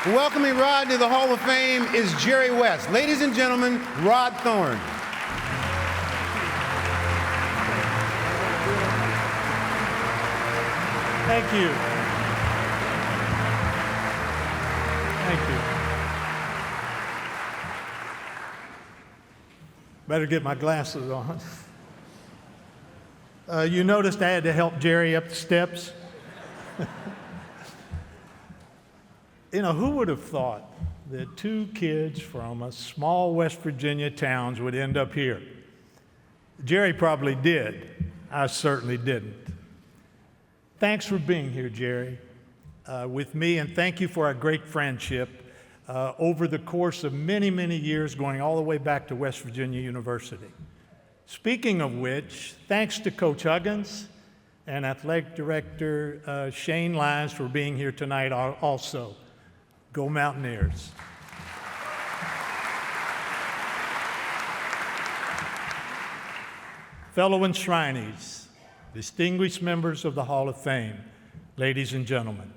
Welcoming Rod to the Hall of Fame is Jerry West. Ladies and gentlemen, Rod Thorn. Thank you. Thank you. Better get my glasses on. You noticed I had to help Jerry up the steps? You know, who would have thought that two kids from a small West Virginia towns would end up here? Jerry probably did. I certainly didn't. Thanks for being here, Jerry, with me, and thank you for our great friendship over the course of many, many years, going all the way back to West Virginia University. Speaking of which, thanks to Coach Huggins and Athletic Director Shane Lyons for being here tonight also. Go Mountaineers. Fellow enshrinees, distinguished members of the Hall of Fame, ladies and gentlemen,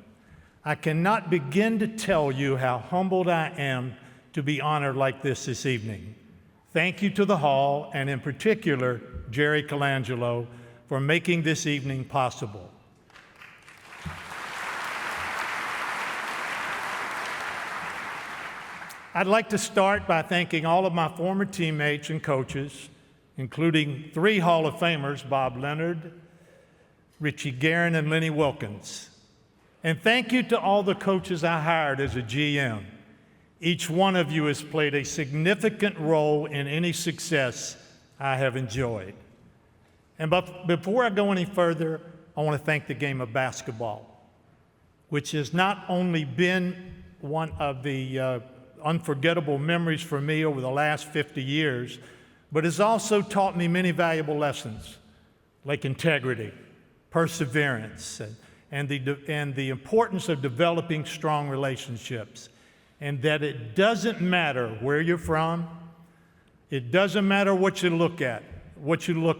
I cannot begin to tell you how humbled I am to be honored like this evening. Thank you to the Hall, and in particular, Jerry Colangelo, for making this evening possible. I'd like to start by thanking all of my former teammates and coaches, including 3 Hall of Famers, Bob Leonard, Richie Guerin, and Lenny Wilkins. And thank you to all the coaches I hired as a GM. Each one of you has played a significant role in any success I have enjoyed. And before I go any further, I want to thank the game of basketball, which has not only been one of the unforgettable memories for me over the last 50 years, but has also taught me many valuable lessons, like integrity, perseverance, and the importance of developing strong relationships, and that it doesn't matter where you're from, it doesn't matter what you look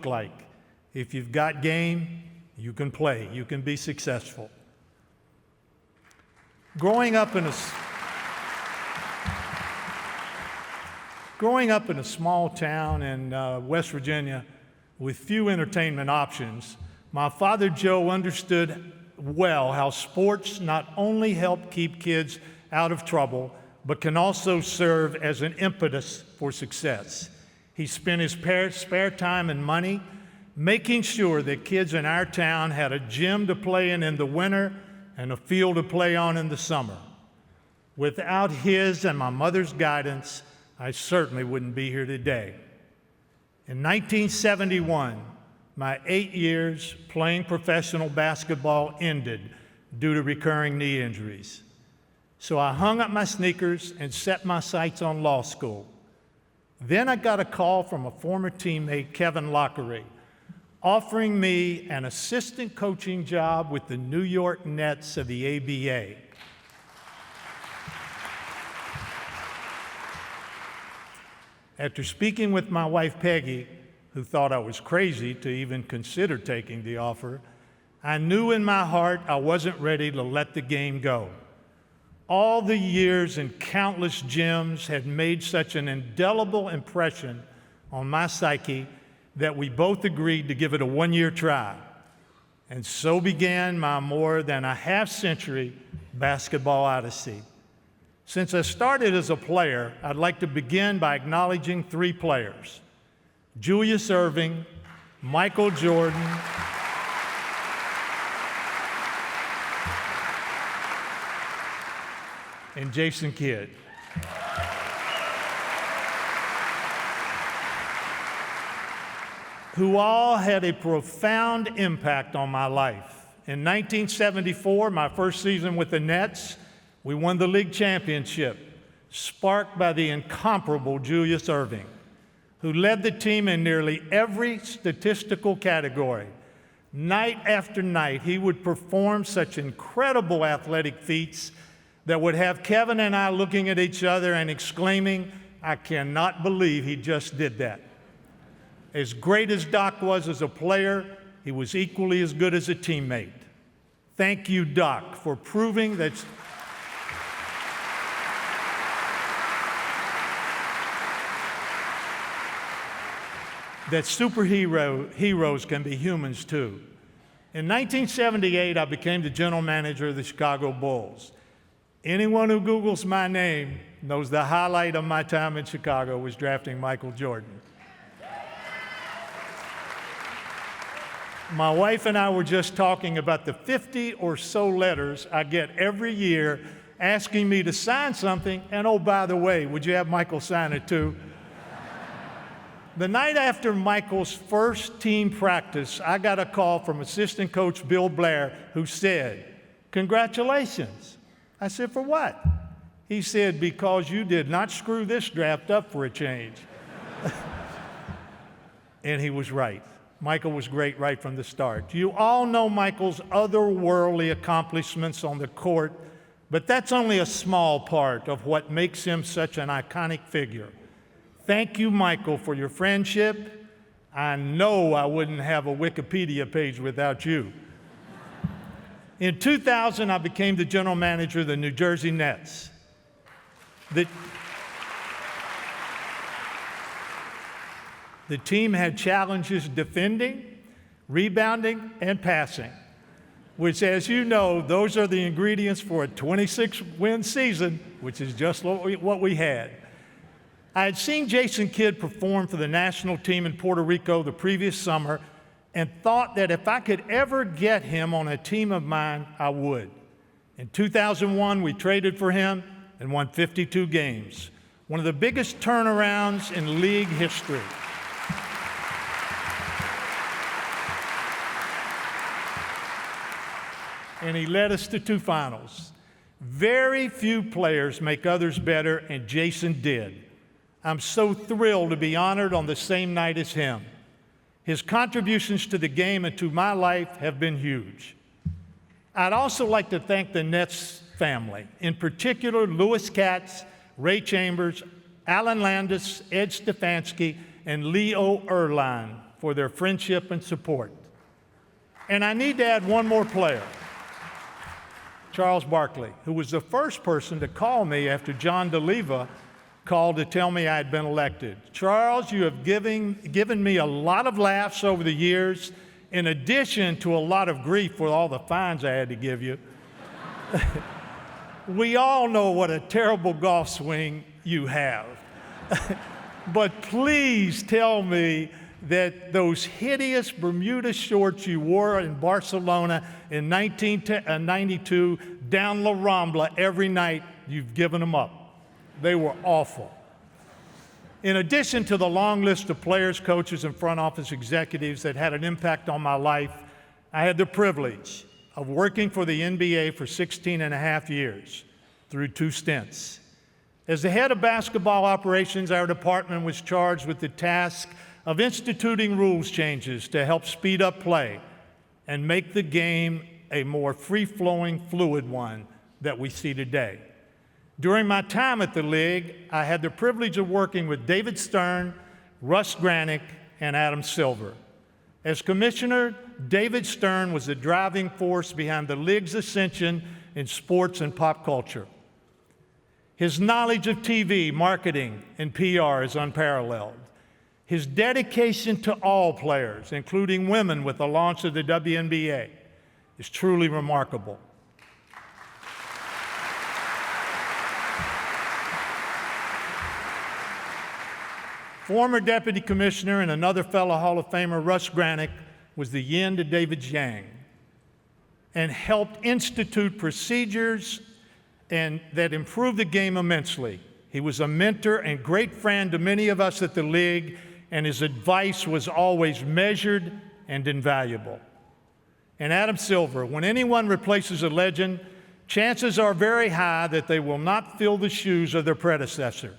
like. If you've got game, you can play, you can be successful. Growing up in a small town in West Virginia with few entertainment options, my father Joe understood well how sports not only help keep kids out of trouble, but can also serve as an impetus for success. He spent his spare time and money making sure that kids in our town had a gym to play in the winter and a field to play on in the summer. Without his and my mother's guidance, I certainly wouldn't be here today. In 1971, my 8 years playing professional basketball ended due to recurring knee injuries. So I hung up my sneakers and set my sights on law school. Then I got a call from a former teammate, Kevin Lockery, offering me an assistant coaching job with the New York Nets of the ABA. After speaking with my wife, Peggy, who thought I was crazy to even consider taking the offer, I knew in my heart I wasn't ready to let the game go. All the years and countless gyms had made such an indelible impression on my psyche that we both agreed to give it a 1-year try. And so began my more than a half-century basketball odyssey. Since I started as a player, I'd like to begin by acknowledging 3 players: Julius Erving, Michael Jordan, and Jason Kidd. Who all had a profound impact on my life. In 1974, my first season with the Nets, we won the league championship, sparked by the incomparable Julius Erving, who led the team in nearly every statistical category. Night after night, he would perform such incredible athletic feats that would have Kevin and I looking at each other and exclaiming, "I cannot believe he just did that." As great as Doc was as a player, he was equally as good as a teammate. Thank you, Doc, for proving that that heroes can be humans too. In 1978, I became the general manager of the Chicago Bulls. Anyone who Googles my name knows the highlight of my time in Chicago was drafting Michael Jordan. My wife and I were just talking about the 50 or so letters I get every year asking me to sign something, and oh, by the way, would you have Michael sign it too? The night after Michael's first team practice, I got a call from assistant coach Bill Blair, who said, "Congratulations." I said, "For what?" He said, "Because you did not screw this draft up for a change." And he was right. Michael was great right from the start. You all know Michael's otherworldly accomplishments on the court, but that's only a small part of what makes him such an iconic figure. Thank you, Michael, for your friendship. I know I wouldn't have a Wikipedia page without you. In 2000, I became the general manager of the New Jersey Nets. The team had challenges defending, rebounding, and passing, which, as you know, those are the ingredients for a 26-win season, which is just what we had. I had seen Jason Kidd perform for the national team in Puerto Rico the previous summer and thought that if I could ever get him on a team of mine, I would. In 2001, we traded for him and won 52 games, one of the biggest turnarounds in league history. And he led us to 2 finals. Very few players make others better, and Jason did. I'm so thrilled to be honored on the same night as him. His contributions to the game and to my life have been huge. I'd also like to thank the Nets family, in particular Louis Katz, Ray Chambers, Alan Landis, Ed Stefanski, and Leo Erline for their friendship and support. And I need to add one more player. Charles Barkley, who was the first person to call me after John DeLeva called to tell me I had been elected. Charles, you have given me a lot of laughs over the years, in addition to a lot of grief for all the fines I had to give you. We all know what a terrible golf swing you have. But please tell me that those hideous Bermuda shorts you wore in Barcelona in 1992 down La Rambla every night, you've given them up. They were awful. In addition to the long list of players, coaches, and front office executives that had an impact on my life, I had the privilege of working for the NBA for 16 and a half years through 2 stints. As the head of basketball operations, our department was charged with the task of instituting rules changes to help speed up play and make the game a more free-flowing, fluid one that we see today. During my time at the league, I had the privilege of working with David Stern, Russ Granick, and Adam Silver. As commissioner, David Stern was the driving force behind the league's ascension in sports and pop culture. His knowledge of TV, marketing, and PR is unparalleled. His dedication to all players, including women with the launch of the WNBA, is truly remarkable. Former Deputy Commissioner and another fellow Hall of Famer, Russ Granick, was the yin to David's yang and helped institute procedures that improved the game immensely. He was a mentor and great friend to many of us at the league, and his advice was always measured and invaluable. And Adam Silver, when anyone replaces a legend, chances are very high that they will not fill the shoes of their predecessor.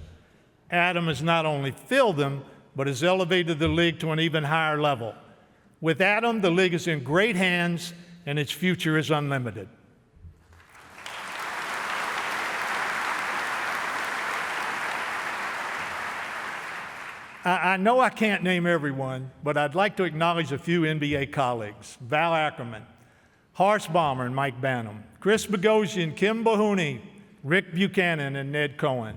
Adam has not only filled them, but has elevated the league to an even higher level. With Adam, the league is in great hands, and its future is unlimited. I know I can't name everyone, but I'd like to acknowledge a few NBA colleagues: Val Ackerman, Horace Baumer and Mike Bannum, Chris Bogosian, Kim Bohuni, Rick Buchanan, and Ned Cohen.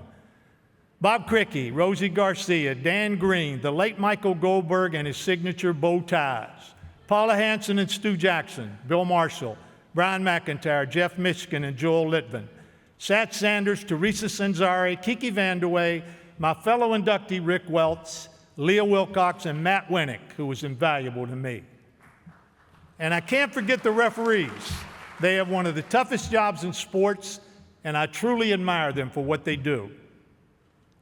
Bob Crickey, Rosie Garcia, Dan Green, the late Michael Goldberg and his signature bow ties, Paula Hansen and Stu Jackson, Bill Marshall, Brian McIntyre, Jeff Mishkin, and Joel Litvin, Sat Sanders, Teresa Sanzari, Kiki Vandewey, my fellow inductee Rick Welts, Leah Wilcox, and Matt Winnick, who was invaluable to me. And I can't forget the referees. They have one of the toughest jobs in sports, and I truly admire them for what they do.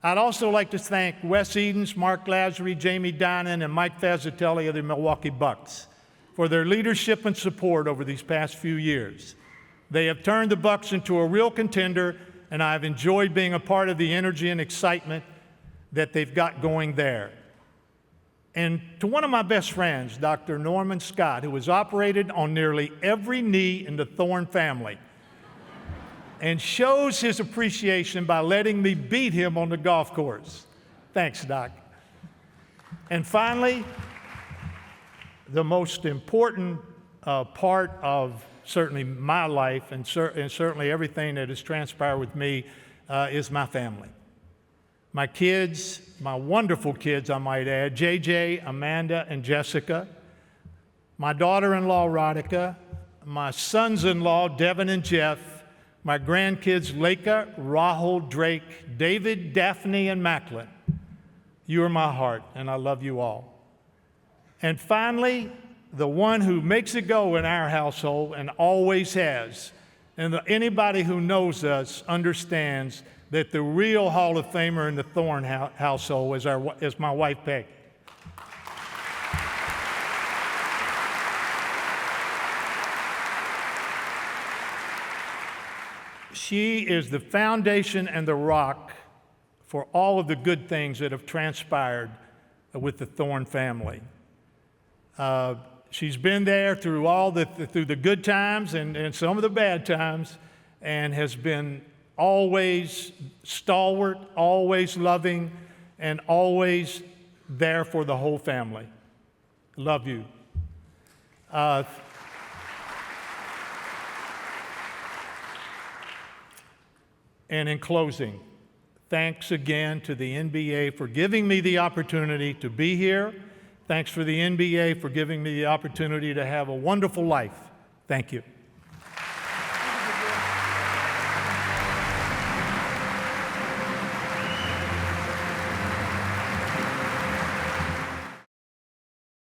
I'd also like to thank Wes Edens, Mark Lazary, Jamie Dinan, and Mike Fazzatelli of the Milwaukee Bucks for their leadership and support over these past few years. They have turned the Bucks into a real contender, and I've enjoyed being a part of the energy and excitement that they've got going there. And to one of my best friends, Dr. Norman Scott, who has operated on nearly every knee in the Thorn family and shows his appreciation by letting me beat him on the golf course. Thanks, Doc. And finally, the most important part of certainly my life and certainly everything that has transpired with me is my family. My kids, my wonderful kids, I might add, JJ, Amanda, and Jessica, my daughter-in-law, Radhika, my sons-in-law, Devin and Jeff, my grandkids, Leica, Rahul, Drake, David, Daphne, and Macklin. You are my heart, and I love you all. And finally, the one who makes it go in our household and always has, and anybody who knows us understands that the real Hall of Famer in the Thorn household is my wife, Peggy. She is the foundation and the rock for all of the good things that have transpired with the Thorn family. She's been there through through the good times and some of the bad times, and has been always stalwart, always loving, and always there for the whole family. Love you. And in closing, thanks again to the NBA for giving me the opportunity to be here. Thanks for the NBA for giving me the opportunity to have a wonderful life. Thank you.